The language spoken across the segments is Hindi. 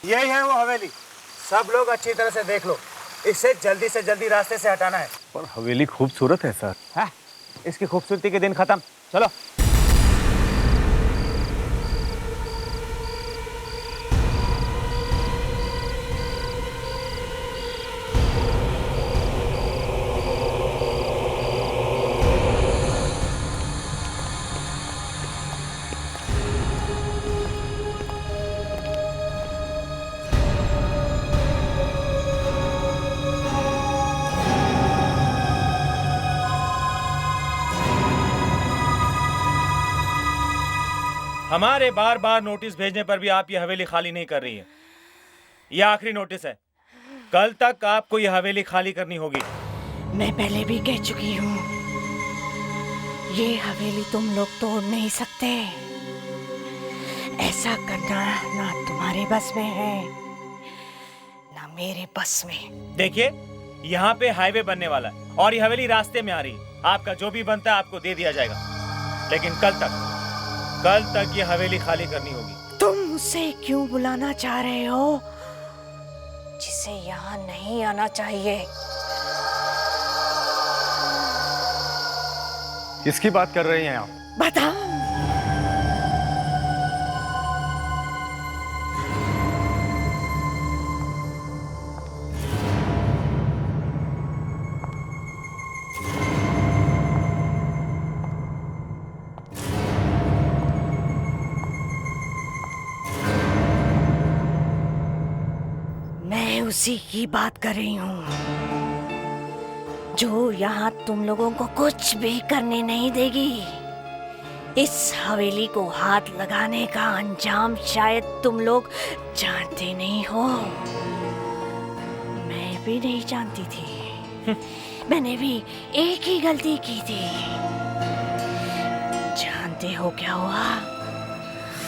यही है वो हवेली। सब लोग अच्छी तरह से देख लो, इसे जल्दी से जल्दी रास्ते से हटाना है। पर हवेली खूबसूरत है सर। है? इसकी खूबसूरती के दिन खत्म, चलो। हमारे बार बार नोटिस भेजने पर भी आप ये हवेली खाली नहीं कर रही है। ये आखिरी नोटिस है, कल तक आपको ये हवेली खाली करनी होगी। मैं पहले भी कह चुकी हूँ, ये हवेली तुम लोग तोड़ नहीं सकते। ऐसा करना ना तुम्हारे बस में है ना मेरे बस में। देखिए, यहाँ पे हाईवे बनने वाला है और ये हवेली रास्ते में आ रही है। आपका जो भी बनता है आपको दे दिया जाएगा, लेकिन कल तक ये हवेली खाली करनी होगी। तुम उसे क्यों बुलाना चाह रहे हो जिसे यहाँ नहीं आना चाहिए? किसकी बात कर रही हैं आप? बताओ। मैं उसी की बात कर रही हूँ जो यहाँ तुम लोगों को कुछ भी करने नहीं देगी। इस हवेली को हाथ लगाने का अंजाम शायद तुम लोग जानते नहीं हो। मैं भी नहीं जानती थी। मैंने भी एक ही गलती की थी। जानते हो क्या हुआ?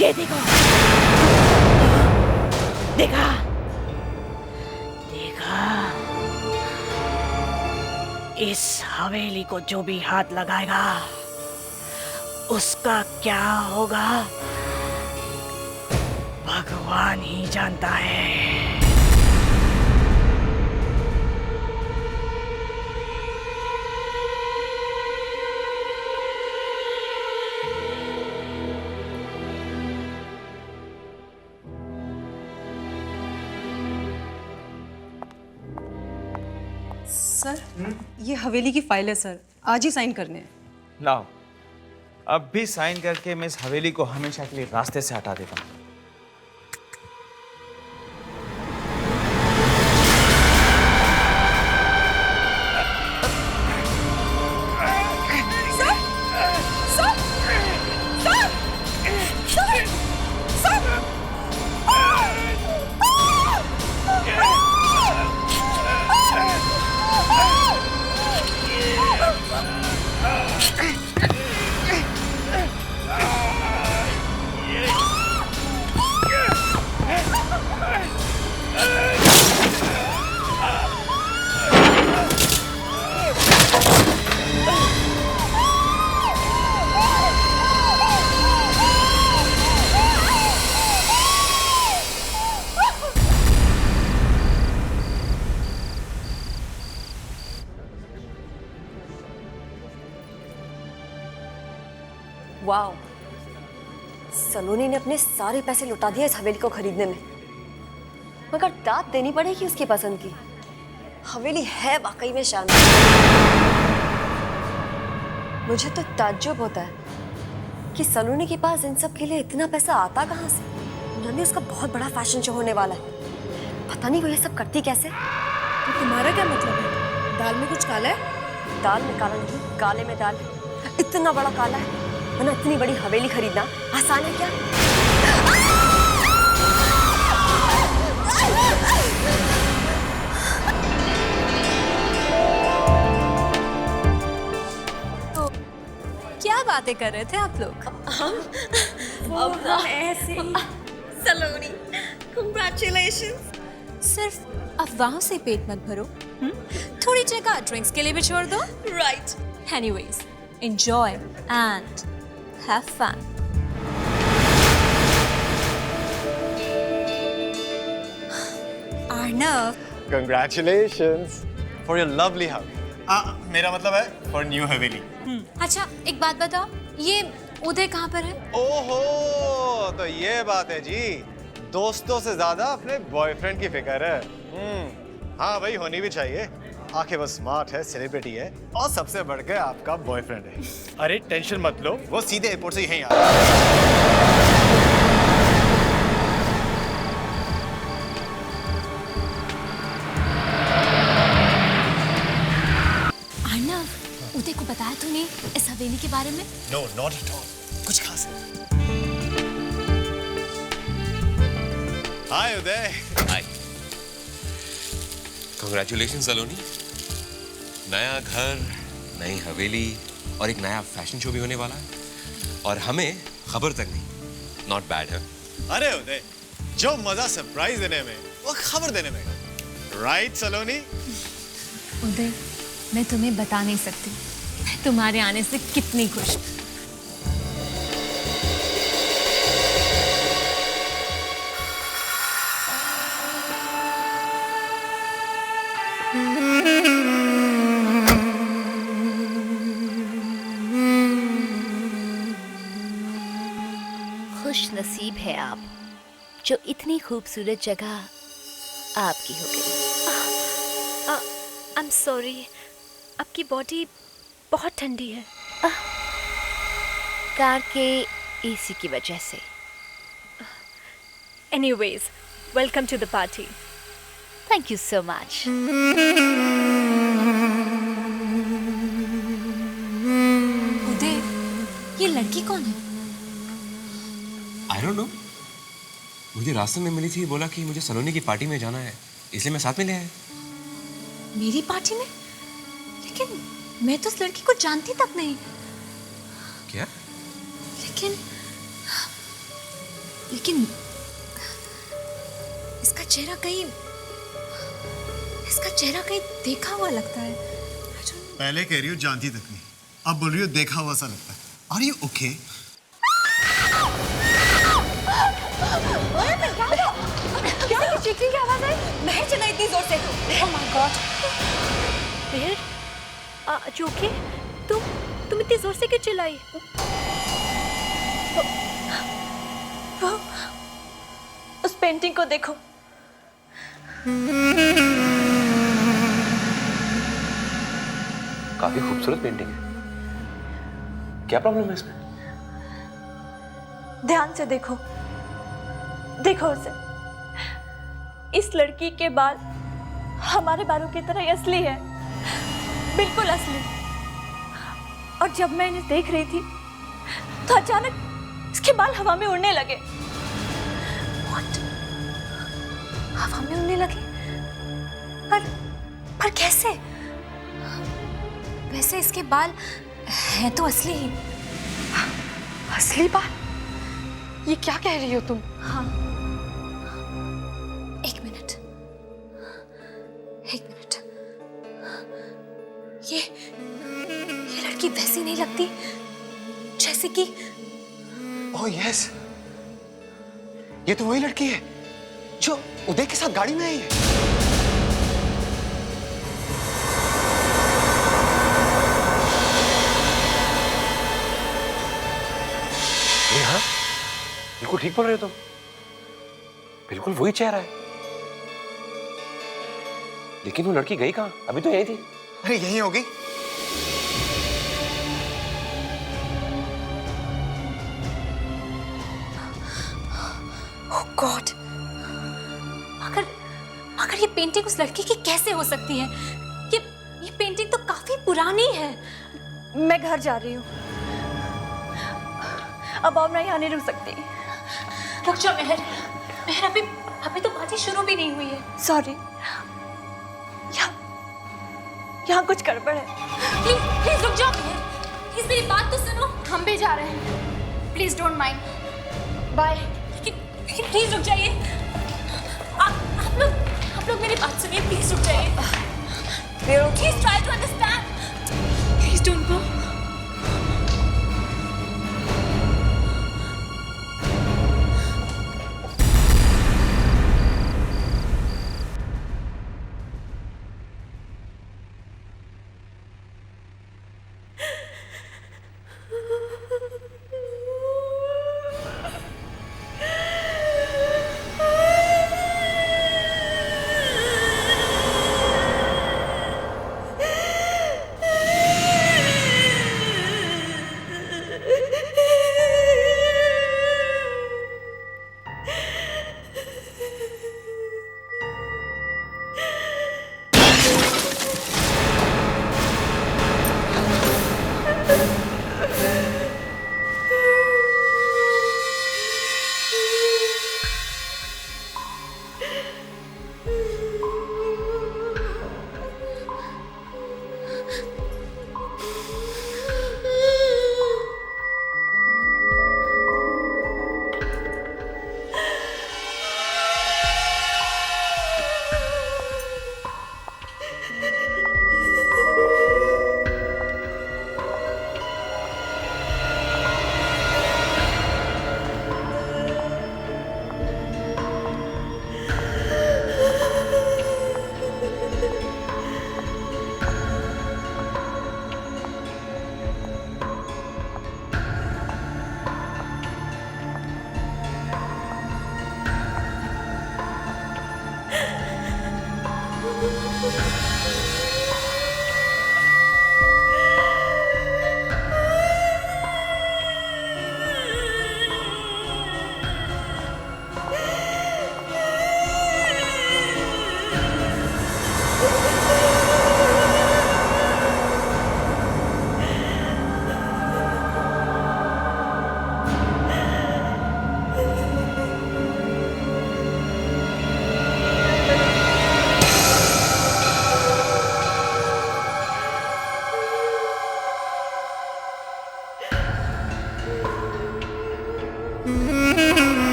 ये देखो, देखा? इस हवेली को जो भी हाथ लगाएगा उसका क्या होगा भगवान ही जानता है। सर, ये हवेली की फाइल है सर, आज ही साइन करने हैं। लाओ, अब भी साइन करके मैं इस हवेली को हमेशा के लिए रास्ते से हटा देता हूँ। वाओ, सलोनी ने अपने सारे पैसे लुटा दिए इस हवेली को खरीदने में, मगर दाद देनी पड़ेगी उसकी पसंद की। हवेली है वाकई में शानदार। मुझे तो ताज्जुब होता है कि सलोनी के पास इन सब के लिए इतना पैसा आता कहाँ से। नंदी, उसका बहुत बड़ा फैशन शो होने वाला है, पता नहीं वो ये सब करती कैसे। तो तुम्हारा क्या मतलब है? दाल में कुछ काला है? दाल में काला नहीं, काले में दाल। इतना बड़ा काला है, वरना इतनी बड़ी हवेली खरीदना आसान है क्या? तो क्या बातें कर रहे थे आप लोग? अब ऐसे सलोनी, कांग्रेचुलेशंस। सिर्फ अफवाहों से पेट मत भरो, थोड़ी जगह ड्रिंक्स के लिए भी छोड़ दो। Right. Anyways, enjoy and have fun. Arnav, Congratulations for your lovely house. मेरा मतलब है फॉर न्यू हवेली। अच्छा एक बात बताओ, ये उदय कहाँ पर है? ओहो, तो ये बात है जी। दोस्तों से ज्यादा अपने बॉयफ्रेंड की फिक्र है। हाँ भाई, होनी भी चाहिए। आखिर वो स्मार्ट है, सेलिब्रिटी है और सबसे बढ़कर आपका बॉयफ्रेंड है। अरे टेंशन मत लो, वो सीधे एयरपोर्ट से यहीं आ रहा है। अर्नव, उदय को बताया तूने इस हवेली के बारे में? नो नॉट एट ऑल, कुछ खास है। हाय उदय। हाय। कांग्रेचुलेशन सलोनी। नया घर, नई हवेली और एक नया फैशन शो भी होने वाला है और हमें खबर तक नहीं। नॉट बैड है। अरे उदय, जो मजा सरप्राइज देने में वो खबर देने में। राइट सलोनी? उदय, मैं तुम्हें बता नहीं सकती मैं तुम्हारे आने से कितनी खुश हूँ। खुश नसीब है आप जो इतनी खूबसूरत जगह आपकी हो गई। आई एम सॉरी, आपकी बॉडी बहुत ठंडी है। कार के एसी की वजह से। Anyways, welcome to the party. Thank you so much. Uday, ये लड़की कौन है? I don't know. मुझे रास्ते में मिली थी, बोला कि मुझे सलोनी की पार्टी में जाना है, इसलिए मैं साथ में ले आया। मेरी पार्टी में? लेकिन मैं तो उस लड़की को जानती तक नहीं। क्या? लेकिन लेकिन इसका चेहरा कहीं देखा हुआ लगता है। पहले कह रही हो जानती तक नहीं, अब बोल रही हो देखा हुआ सा लगता है। Are you okay? चीखने की आवाज आई। महर चला इतनी जोर से। Oh my God. महर, जोके, तुम इतनी जोर से क्यों चिल्लाई? वो उस पेंटिंग को देखो। काफी खूबसूरत पेंटिंग है। क्या प्रॉब्लम है इसमें? ध्यान से देखो, देखो उसे। इस लड़की के बाल हमारे बालों की तरह ही असली है, बिल्कुल असली। और जब मैं इन्हें देख रही थी तो अचानक इसके बाल हवा में उड़ने लगे। What? हवा में उड़ने लगे? पर कैसे? वैसे इसके बाल हैं तो असली ही। असली बाल? ये क्या कह रही हो तुम? हाँ, एक मिनट। ये लड़की वैसी नहीं लगती जैसे कि। ओह यस, ये तो वही लड़की है जो उदय के साथ गाड़ी में आई है। हाँ, बिल्कुल ठीक बोल रहे हो तुम। बिल्कुल वही चेहरा है। लेकिन वो लड़की गई कहाँ? अभी तो यही थी। अरे यही होगी। ओह गॉड, अगर ये पेंटिंग उस लड़की की कैसे हो सकती है? ये पेंटिंग तो काफी पुरानी है। मैं घर जा रही हूँ, अब और मैं यहाँ नहीं रुक सकती। रुक जाओ महर, अभी तो पार्टी शुरू भी नहीं हुई है। सॉरी, यहाँ कुछ गड़बड़ है। प्लीज रुक जाओ महर, प्लीज मेरी बात तो सुनो। हम भी जा रहे हैं, प्लीज डोंट माइंड। बाय। लेकिन प्लीज रुक जाइए। आप लोग मेरी बात सुनिए, प्लीज रुक जाइए। Please try to understand. Please don't go.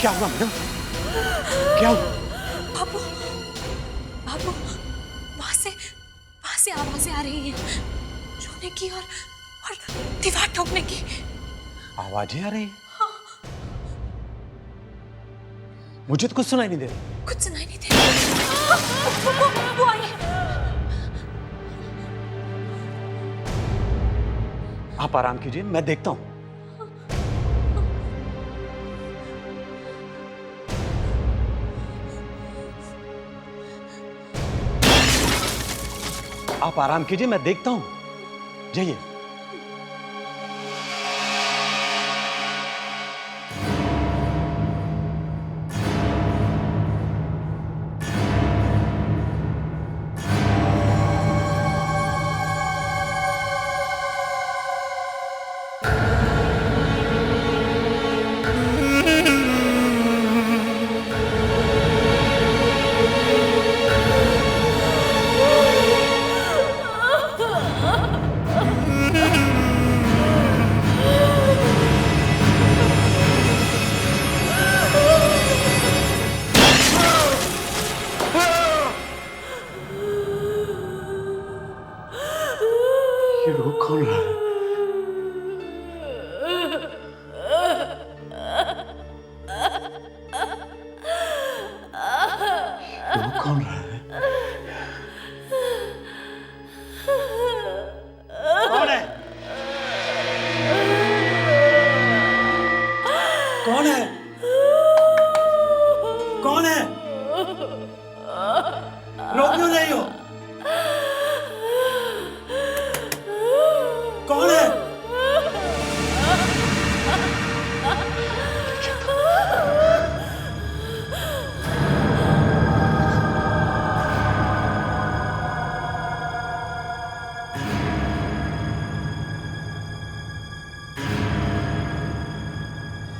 क्या हुआ मैडम? क्या हुआ? बाबू बाबू वहां से आवाजें आ रही हैं, रोने की और दीवार ठोकने की। आवाजें आ रही हैं? मुझे तो कुछ सुनाई नहीं दे रहा। कुछ सुनाई नहीं दे रहा। वो आई है। आप आराम कीजिए, मैं देखता हूं। आप आराम कीजिए, मैं देखता हूं। जाइए। ये रो कौन रहा है? रो कौन रहा है? कौन है? कौन है? कौन है? रो क्यों नहीं हो? कौन है?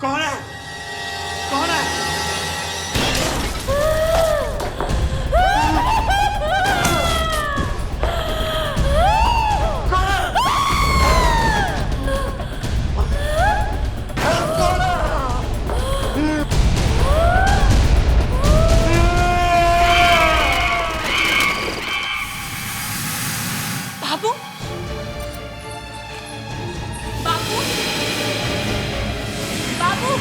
कौन है? कौन है? बाबू बाबू बाबू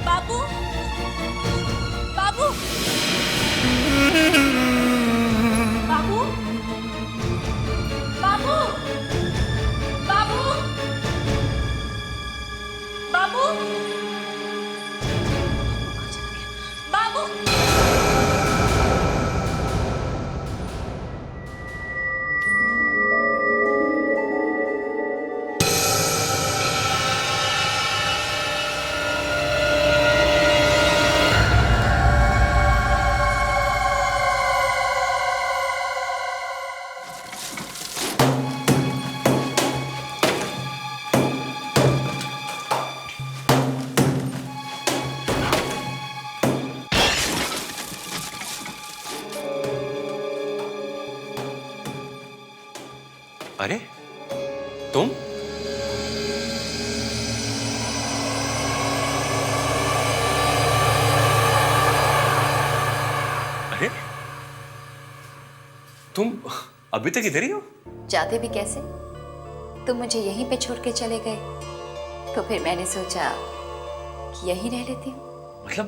बाबू बाबू बाबू बाबू बाबू बाबू बाबू। अरे तुम? अरे तुम अभी तक इधर ही हो? जाते भी कैसे? तुम मुझे यहीं पे छोड़ के चले गए, तो फिर मैंने सोचा कि यहीं रह लेती हूँ। मतलब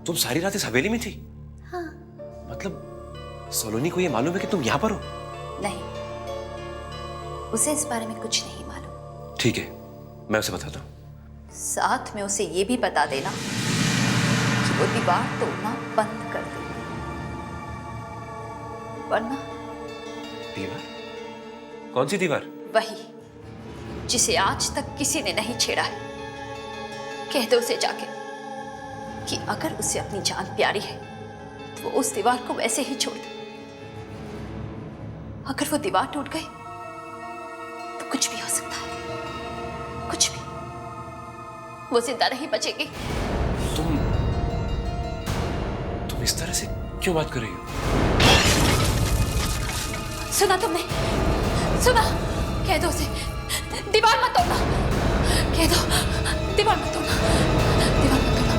तुम सारी रात इस हवेली में थी? हाँ। मतलब सलोनी को ये मालूम है कि तुम यहाँ पर हो? नहीं, उसे इस बारे में कुछ नहीं मालूम। ठीक है, मैं उसे बताता हूँ। साथ में उसे ये भी बता देना कि वो दीवार तोड़ना बंद कर दे, वरना। दीवार? कौन सी दीवार? वही जिसे आज तक किसी ने नहीं छेड़ा है। कह दो उसे जाके कि अगर उसे अपनी जान प्यारी है तो वो उस दीवार को वैसे ही छोड़ दे। अगर वो दीवार टूट गई तो कुछ भी हो सकता है, कुछ भी। वो जिंदा नहीं बचेगी। तुम इस तरह से क्यों बात कर रही हो? सुना तुमने? सुना? कह दो उसे दीवार मत तोड़ना। कह दो दीवार मत तोड़ना, दीवार मत तोड़ना,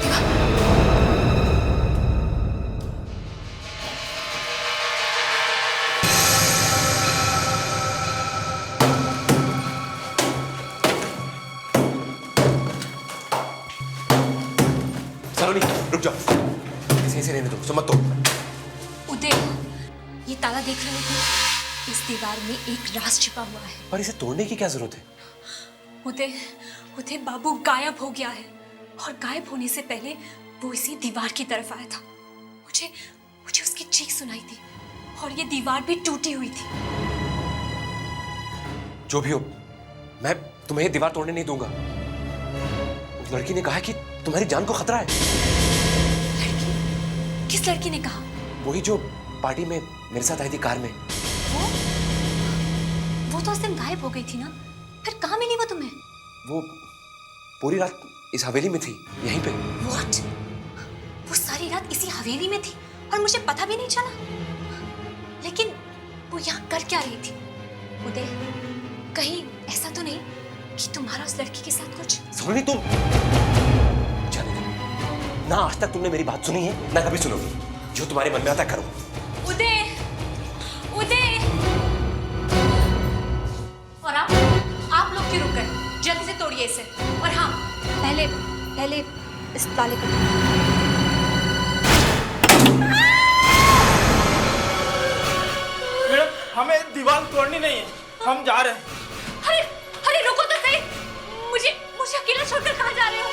दीवार। सलोनी रुक जाओ, इसे ऐसे रहने दो, सो मत तोड़। उदय, ये ताला देख रहे हो? इस दीवार में एक राज छिपा हुआ है। पर इसे तोड़ने की क्या जरूरत है? उदय, उदय बाबू गायब हो गया है और गायब होने से पहले वो इसी दीवार की तरफ आया था। मुझे मुझे उसकी चीख सुनाई थी और ये दीवार भी टूटी हुई थी। जो भी हो, मैं तुम्हें ये दीवार तोड़ने नहीं दूंगा। उस लड़की ने कहा कि तुम्हारी जान को खतरा है। लड़की? किस लड़की ने कहा? वही जो पार्टी में मेरे साथ आई थी कार में। वो तो उस दिन गायब हो गई थी ना, फिर कहाँ मिली वो तुम्हें? वो पूरी रात इस हवेली में थी, यहीं पे। What? वो सारी रात इसी हवेली में थी और मुझे पता भी नहीं चला। लेकिन वो यहाँ कर क्या रही थी? उदय, कहीं ऐसा तो नहीं कि तुम्हारा उस लड़की के साथ कुछ? सलोनी तुम जाने दो। ना आज तक तुमने मेरी बात सुनी है, ना कभी सुनोगी। जो तुम्हारे मन में आता करो। उदय, उदय! और आप लोग क्यों रुक गए? जल्दी से तोड़िए इसे। और हाँ, पहले इस ताले को मैडम, हमें दीवार तोड़नी नहीं है, हम जा रहे हैं। अरे अरे रुको तो सही, मुझे अकेला छोड़कर कहाँ जा रहे हो?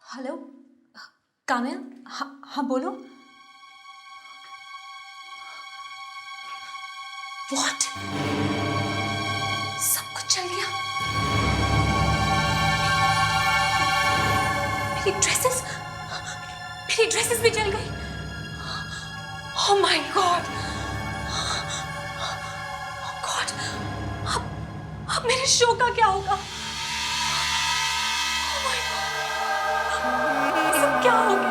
हेलो काम्या, हाँ बोलो। What? सब कुछ चल गया? मेरी ड्रेसेस भी जल गई। Oh my God! Oh God! अब मेरे शो का क्या होगा? Oh my God! ये सब क्या हो गया?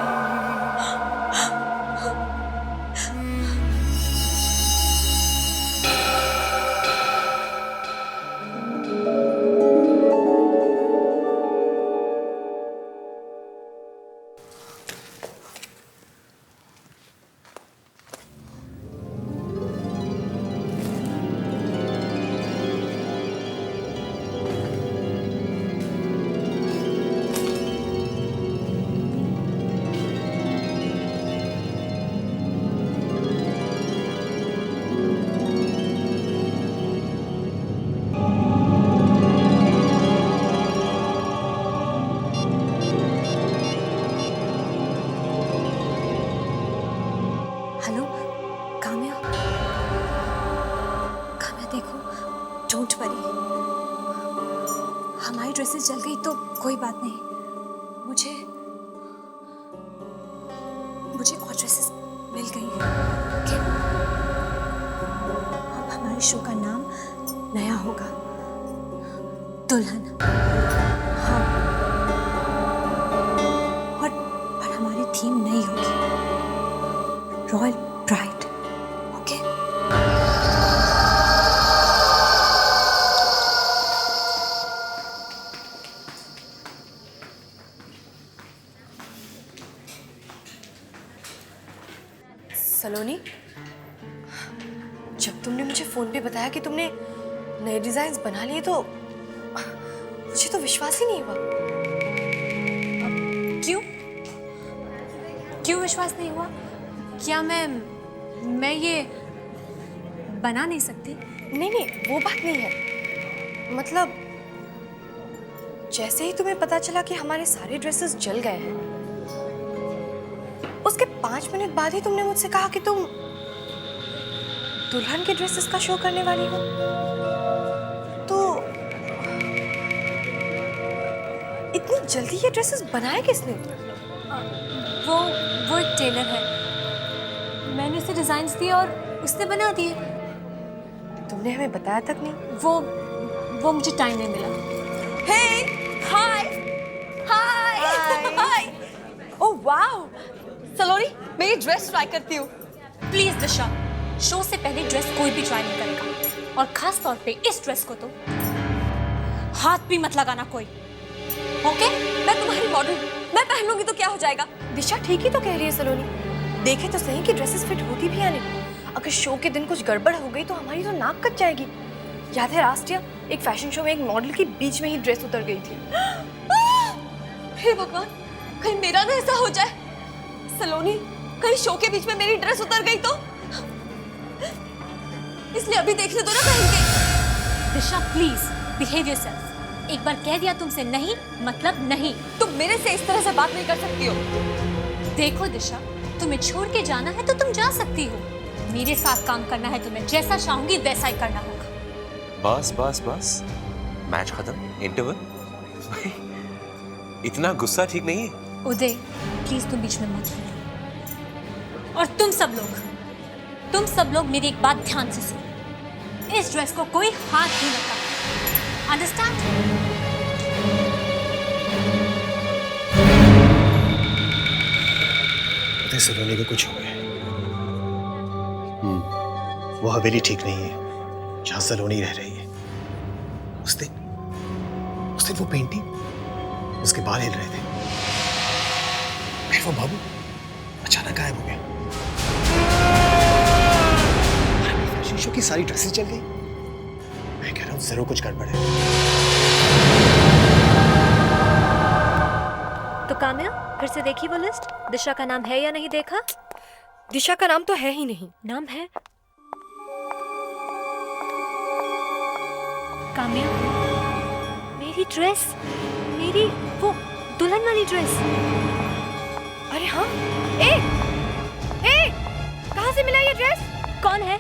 हेलो काम्या, देखो, डोंट वरी। हमारी ड्रेसेस जल गई तो कोई बात नहीं। मुझे और ड्रेसेस मिल गई हैं। ओके? अब हमारे शो का नाम नया होगा, दुल्हन। हाँ, और हमारी थीम नई होगी, रॉयल ब्राइड। ओके? सलोनी, जब तुमने मुझे फोन पे बताया कि तुमने नए डिजाइन्स बना लिए तो मुझे तो विश्वास ही नहीं हुआ। क्यों विश्वास नहीं हुआ? क्या मैं ये बना नहीं सकती? नहीं, वो बात नहीं है। मतलब जैसे ही तुम्हें पता चला कि हमारे सारे ड्रेसेस जल गए हैं उसके 5 मिनट बाद ही तुमने मुझसे कहा कि तुम दुल्हन के ड्रेसेस का शो करने वाली हो। तो इतनी जल्दी ये ड्रेसेस बनाए किसने? वो एक टेलर है, मैंने उसे डिजाइन्स दिए और उसने बना दिए। तुमने हमें बताया तक नहीं। वो मुझे टाइम नहीं मिला। हे हाय हाय ओह वाओ सलोनी, मैं ये ड्रेस ट्राई करती हूँ। प्लीज दिशा, शो से पहले ड्रेस कोई भी ट्राई नहीं करेगा, और खास तौर पे इस ड्रेस को तो हाथ भी मत लगाना कोई। ओके, मैं तुम्हारी मॉडल, मैं पहन लूंगी तो क्या हो जाएगा? दिशा ठीक ही तो कह रही है सलोनी। देखे तो सही कि ड्रेसेस फिट होती भी है नहीं। अगर शो के दिन कुछ गड़बड़ हो गई तो हमारी तो नाक कट जाएगी। याद है लास्ट ईयर एक फैशन शो में एक मॉडल की बीच में ही ड्रेस उतर गई थी। हे भगवान, कहीं मेरा ना ऐसा हो जाए। सलोनी, कहीं शो के बीच में मेरी ड्रेस उतर गई तो? इसलिए अभी देखने दो ना पहन के। दिशा प्लीज बिहेव योरसेल्फ। एक बार कह दिया तुमसे नहीं मतलब नहीं। तुम मेरे से इस तरह से बात नहीं कर सकती हो। देखो दिशा, तुम्हें छोड़ के जाना है तो तुम जा सकती हो, मेरे साथ काम करना है तुम्हें जैसा चाहूंगी वैसा ही करना होगा। बस बस बस, मैच खत्म, इंटरवल। इतना गुस्सा ठीक नहीं है। उदय प्लीज तुम बीच में मत बोलो, और तुम सब लोग मेरी एक बात ध्यान से सुनो, इस ड्रेस को कोई हाथ नहीं लगाता, अंडरस्टैंड? सलोनी को कुछ हो गया। वो हवेली ठीक नहीं है जहां सलोनी रह रही है। उस दिन वो पेंटिंग, उसके बाल हिल रहे थे, फिर वो बाबू अचानक गायब हो गया। फैशन शो की सारी ड्रेसेस चल गई। मैं कह रहा हूं जरूर कुछ गड़बड़ है। तो काम्या, फिर से देखी वो लिस्ट? दिशा का नाम है या नहीं देखा? दिशा का नाम तो है ही नहीं। नाम है काम्या। मेरी ड्रेस, मेरी वो दुल्हन वाली ड्रेस। अरे हाँ, ए कहाँ से मिला ये ड्रेस? कौन है?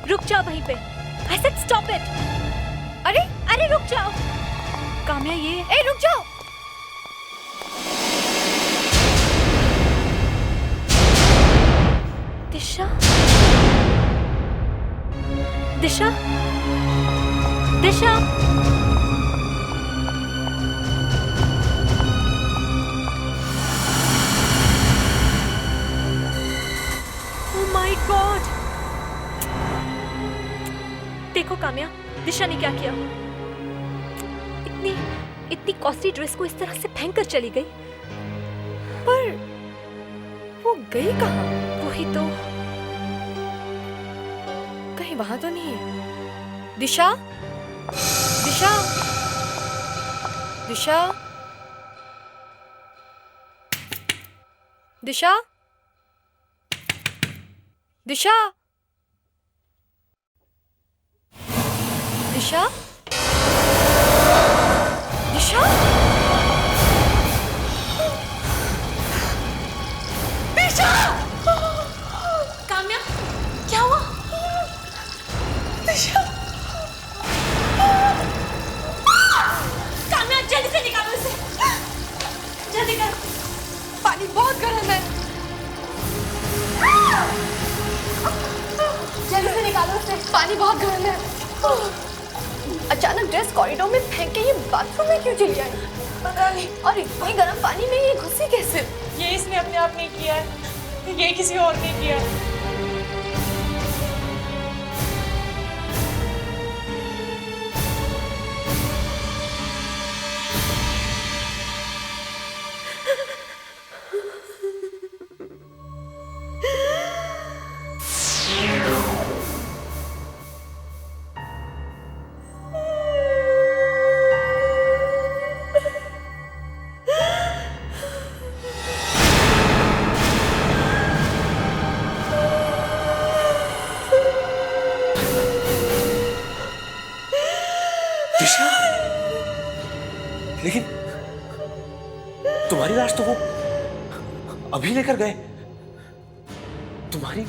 रुक जाओ वहीं पे। I said stop it. अरे रुक जाओ काम्या, ये रुक जाओ। दिशा दिशा दिशा Oh my God! देखो काम्या, दिशा ने क्या किया। इतनी कॉस्टली ड्रेस को इस तरह से फेंक कर चली गई। पर वो गई कहाँ? वही तो, कहीं वहां तो नहीं है। दिशा दिशा दिशा दिशा दिशा दिशा दिशा दिशा। काम्या, क्या हुआ? दिशा, काम्या जल्दी से निकालो इसे, जल्दी कर। पानी बहुत गर्म है। जल्दी से निकालो इसे, पानी बहुत गर्म है। अचानक ड्रेस कॉरिडोर में फेंक के ये बाथरूम में क्यों चली आई? पता नहीं। और इतनी गर्म पानी में ये घुसी कैसे? ये इसने अपने आप नहीं किया है, ये किसी और ने किया है। लेकिन तुम्हारी लाश तो वो अभी लेकर गए। तुम्हारी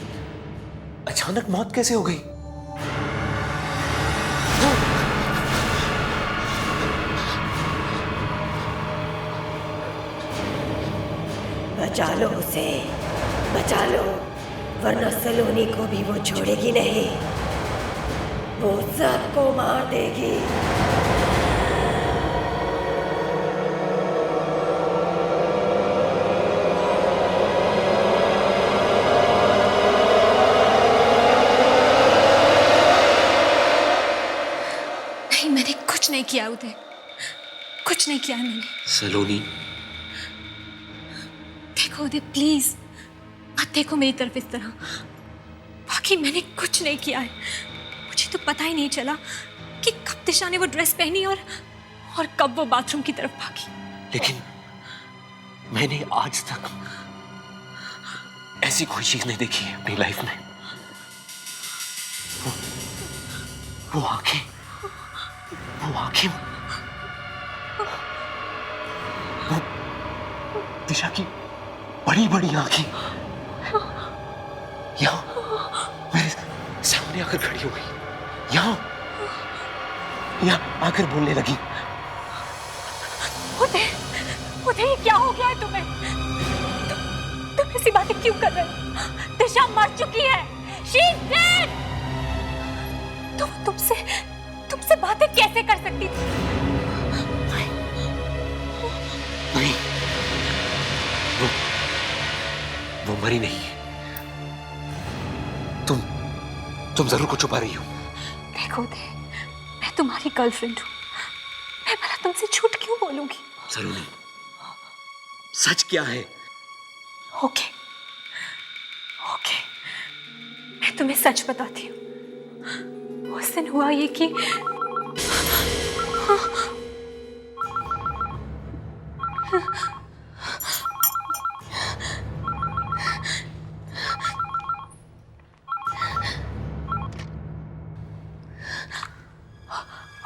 अचानक मौत कैसे हो गई? बचा लो उसे, बचा लो, वरना सलोनी को भी वो छोड़ेगी नहीं, वो सबको मार देगी। नहीं, मैंने कुछ नहीं किया उदय, कुछ नहीं किया मैंने। सलोनी, देखो उदय प्लीज मत देखो मेरी तरफ इस तरह। बाकी मैंने कुछ नहीं किया है। मुझे तो पता ही नहीं चला कि कब दिशा ने वो ड्रेस पहनी और कब वो बाथरूम की तरफ भागी। लेकिन मैंने आज तक ऐसी कोई चीज नहीं देखी है अपनी लाइफ में। वो आंखें, वो दिशा की बड़ी बड़ी आंखें यहाँ मेरे सामने आकर खड़ी हो गई, यहाँ आकर बोलने लगी। उदय, ये क्या हो गया है तुम्हें? तुम ऐसी बातें क्यों कर रहे हो? दिशा मर चुकी है। She is dead। तुमसे बातें कैसे कर सकती थी? नहीं, वो मरी नहीं है। तुम जरूर कुछ छुपा रही हो। देखो उदय, मैं तुम्हारी गर्लफ्रेंड हूँ, मैं भला तुमसे झूठ क्यों बोलूंगी? सलोनी, सच क्या है? ओके, मैं तुम्हें सच बताती हूँ। उस दिन हुआ ये कि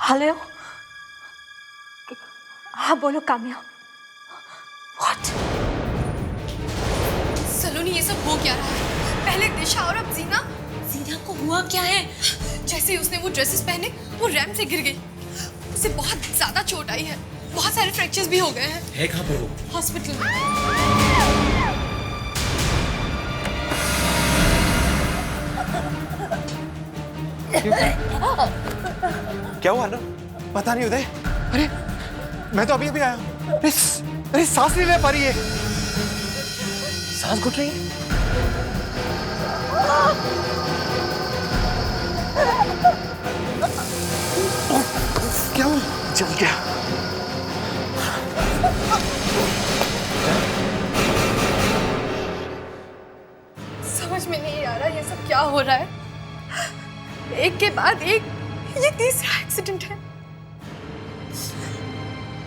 हेलो, हाँ बोलो काम्या। What? सलोनी, ये सब हो क्या रहा है? पहले दिशा और अब जीना। जीना को हुआ क्या है? जैसे ही उसने वो ड्रेसेस पहने, वो रैंप से गिर गई। उसे बहुत ज्यादा चोट आई है, बहुत सारे फ्रैक्चर्स भी हो गए हैं। है कहाँ पर वो? हॉस्पिटल में। क्या हुआ ना? पता नहीं उदय। अरे मैं तो अभी अभी आया हूँ। अरे सांस नहीं ले पा रही है। सांस घुट रही है? क्या हुआ? जल गया। समझ में नहीं आ रहा ये सब क्या हो रहा है। एक के बाद एक ये तीसरा एक्सीडेंट है।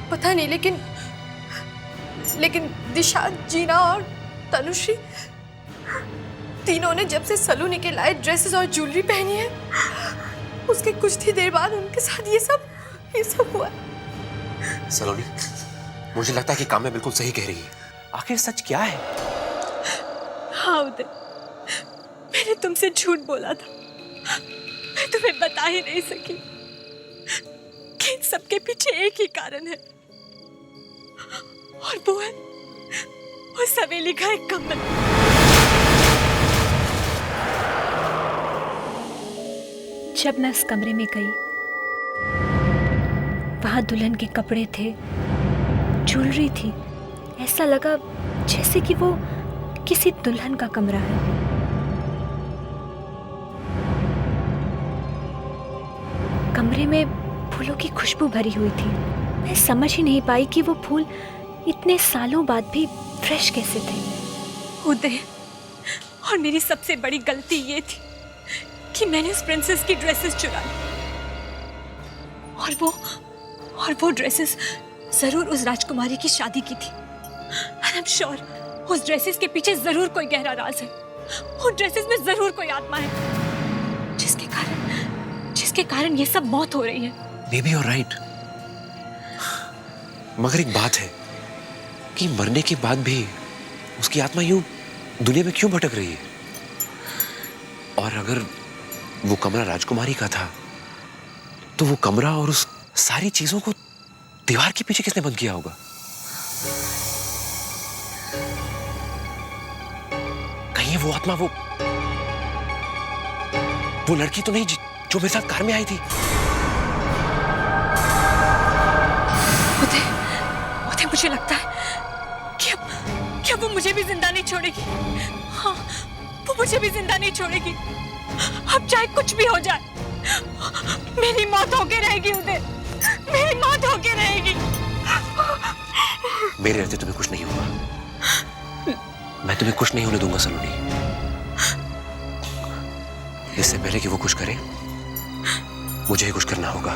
पता नहीं, लेकिन दिशा, जीना और तनुश्री तीनों ने जब से सलोनी के लाए ड्रेसेस और ज्वेलरी पहनी है, उसके कुछ ही देर बाद उनके साथ ये सब हुआ। सलोनी, मुझे लगता है कि काम्या बिल्कुल सही कह रही है। आखिर सच क्या है? हाँ उदय, मैंने तुमसे झूठ बोला था। मैं तुम्हें बता ही नहीं सकी कि इन सबके पीछे एक ही कारण है, और वो है उस हवेली का एक कमल। जब मैं उस कमरे में गई, वहां दुल्हन के कपड़े थे, ज्वेलरी थी। ऐसा लगा जैसे कि वो किसी दुल्हन का कमरा है। कमरे में फूलों की खुशबू भरी हुई थी। मैं समझ ही नहीं पाई कि वो फूल इतने सालों बाद भी फ्रेश कैसे थे। उदय, और मेरी सबसे बड़ी गलती ये थी कि मैंने उस प्रिंसेस की ड्रेसेस चुरा ली, और वो ड्रेसेस जरूर उस राजकुमारी की शादी की थी। And I'm sure उस ड्रेसेस के पीछे जरूर कोई गहरा राज है। उन ड्रेसेस में जरूर कोई आत्मा है, जिसके कारण ये सब मौत हो रही है। Maybe you're right. मगर एक बात है कि मरने के बाद भी उसकी आत्मा यूं दुनिया में क्यों भटक रही है? और अगर वो कमरा राजकुमारी का था तो वो कमरा और उस सारी चीजों को दीवार के पीछे किसने बंद किया होगा? कहीं वो आत्मा वो लड़की तो नहीं जो मेरे साथ कार में आई थी? उदय, मुझे लगता है कि अब वो मुझे भी जिंदा नहीं छोड़ेगी। हाँ, वो मुझे भी जिंदा नहीं छोड़ेगी। अब चाहे कुछ भी हो जाए, मेरी मौत होके रहेगी उदय, मेरी मौत होके रहेगी। मेरे रहते तुम्हें कुछ नहीं होगा। मैं तुम्हें कुछ नहीं होने दूंगा सलोनी। इससे पहले कि वो कुछ करे, मुझे ही कुछ करना होगा।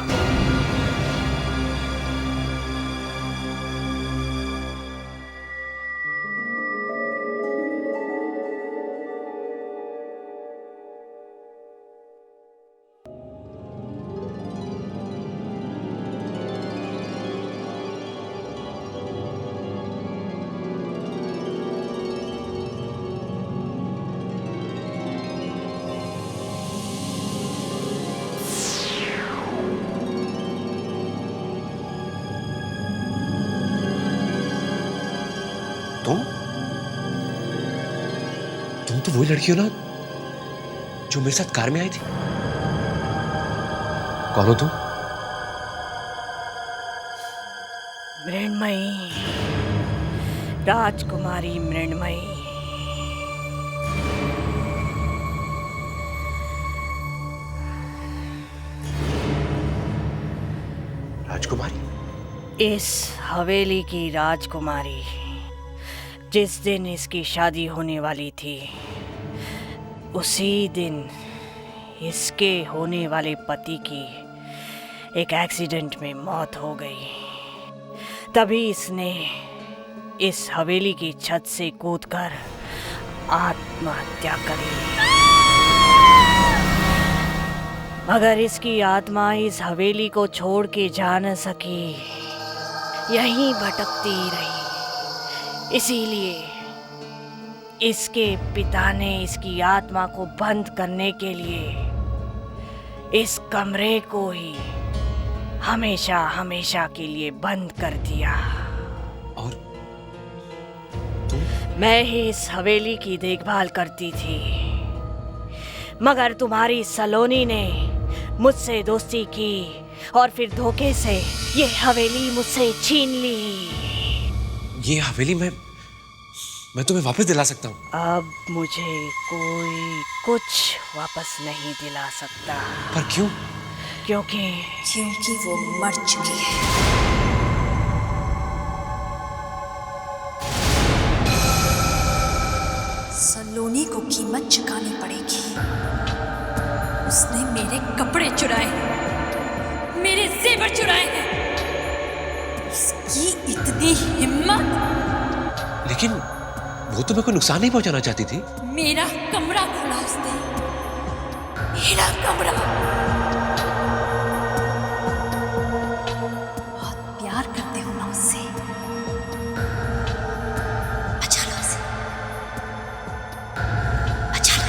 तुम तो वही लड़की हो ना जो मेरे साथ कार में आई थी? कौन हो तुम? मृण्मयी, राजकुमारी मृण्मयी। राजकुमारी? इस हवेली की राजकुमारी। जिस दिन इसकी शादी होने वाली थी, उसी दिन इसके होने वाले पति की एक एक्सीडेंट में मौत हो गई। तभी इसने इस हवेली की छत से कूदकर आत्महत्या करी। मगर इसकी आत्मा इस हवेली को छोड़ के जा न सकी, यहीं भटकती रही। इसीलिए इसके पिता ने इसकी आत्मा को बंद करने के लिए इस कमरे को ही हमेशा हमेशा के लिए बंद कर दिया। और मैं ही इस हवेली की देखभाल करती थी, मगर तुम्हारी सलोनी ने मुझसे दोस्ती की और फिर धोखे से ये हवेली मुझसे छीन ली। ये हवेली मैं तुम्हें वापस दिला सकता हूँ। अब मुझे कोई कुछ वापस नहीं दिला सकता। पर क्यों? क्योंकि वो मर चुकी है। सलोनी को कीमत चुकानी पड़ेगी। उसने मेरे कपड़े चुराए, मेरे जेवर चुराए हैं। उसकी इतनी हिम्मत! लेकिन वो तो मेरे को नुकसान नहीं पहुंचाना चाहती थी। मेरा कमरा खोला उसने, मेरा कमरा। बहुत प्यार करते हो ना उससे, बचा लो उसे, बचा लो।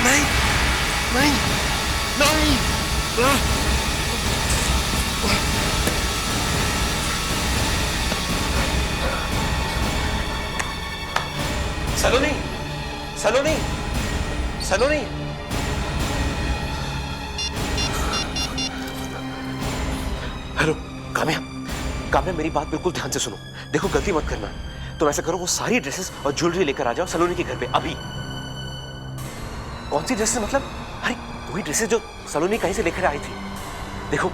नहीं नहीं नहीं। सलोनी, सलोनी, सलोनी। हेलो काम्या, काम्या मेरी बात बिल्कुल ध्यान से सुनो। देखो गलती मत करना। तुम ऐसा करो, वो सारी ड्रेसेस और ज्वेलरी लेकर आ जाओ सलोनी के घर पे अभी। कौन सी ड्रेसेस मतलब? अरे वही ड्रेसेस जो सलोनी कहीं से लेकर आई थी। देखो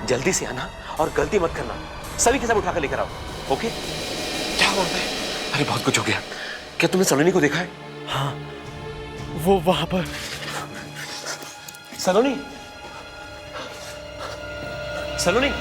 जल्दी से आना और गलती मत करना। सभी के सब उठाकर लेकर आओ, ओके? क्या बोल रहे हैं? अरे बहुत कुछ हो गया। क्या तुमने सलोनी को देखा है? हाँ, वो वहां पर। सलोनी, सलोनी।